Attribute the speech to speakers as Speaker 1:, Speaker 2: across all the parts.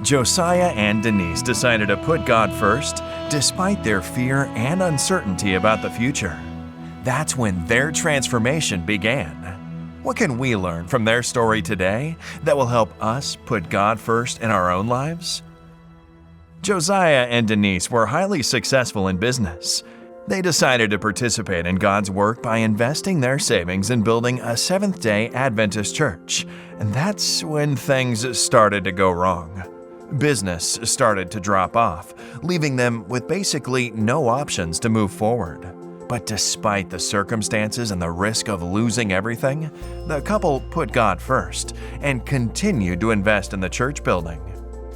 Speaker 1: Josiah and Denise decided to put God first despite their fear and uncertainty about the future. That's when their transformation began. What can we learn from their story today that will help us put God first in our own lives? Josiah and Denise were highly successful in business. They decided to participate in God's work by investing their savings in building a Seventh-day Adventist church, and that's when things started to go wrong. Business started to drop off, leaving them with basically no options to move forward. But despite the circumstances and the risk of losing everything, the couple put God first and continued to invest in the church building.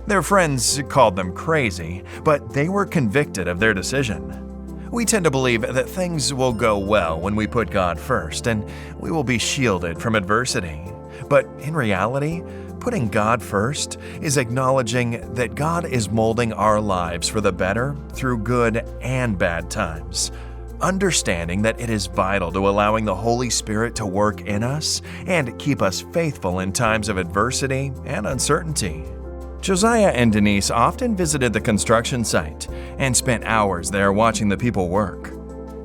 Speaker 1: Their friends called them crazy, but they were convicted of their decision. We tend to believe that things will go well when we put God first and we will be shielded from adversity. But in reality, putting God first is acknowledging that God is molding our lives for the better through good and bad times. Understanding that it is vital to allowing the Holy Spirit to work in us and keep us faithful in times of adversity and uncertainty. Josiah and Denise often visited the construction site and spent hours there watching the people work.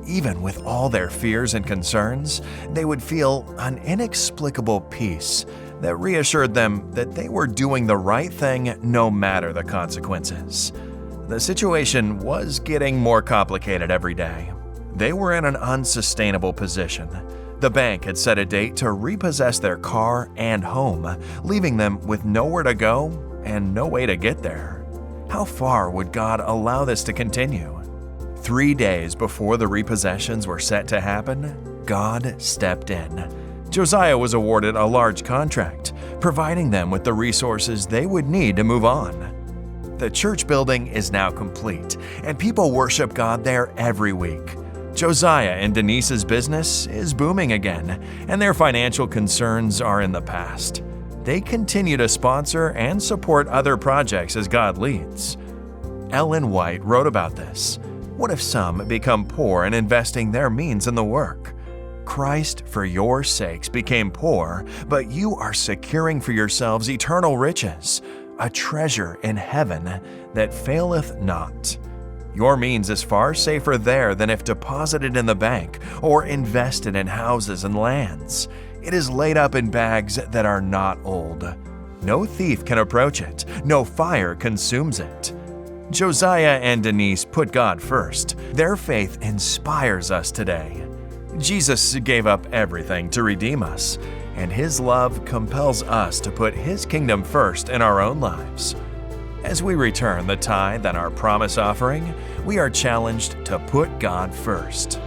Speaker 1: Even with all their fears and concerns, they would feel an inexplicable peace that reassured them that they were doing the right thing no matter the consequences. The situation was getting more complicated every day. They were in an unsustainable position. The bank had set a date to repossess their car and home, leaving them with nowhere to go and no way to get there. How far would God allow this to continue? 3 days before the repossessions were set to happen, God stepped in. Josiah was awarded a large contract, providing them with the resources they would need to move on. The church building is now complete, and people worship God there every week. Josiah and Denise's business is booming again, and their financial concerns are in the past. They continue to sponsor and support other projects as God leads. Ellen White wrote about this. What if some become poor in investing their means in the work? Christ, for your sakes, became poor, but you are securing for yourselves eternal riches, a treasure in heaven that faileth not. Your means is far safer there than if deposited in the bank or invested in houses and lands. It is laid up in bags that are not old. No thief can approach it, no fire consumes it. Josiah and Denise put God first. Their faith inspires us today. Jesus gave up everything to redeem us, and His love compels us to put His kingdom first in our own lives. As we return the tithe and our promise offering, we are challenged to put God first.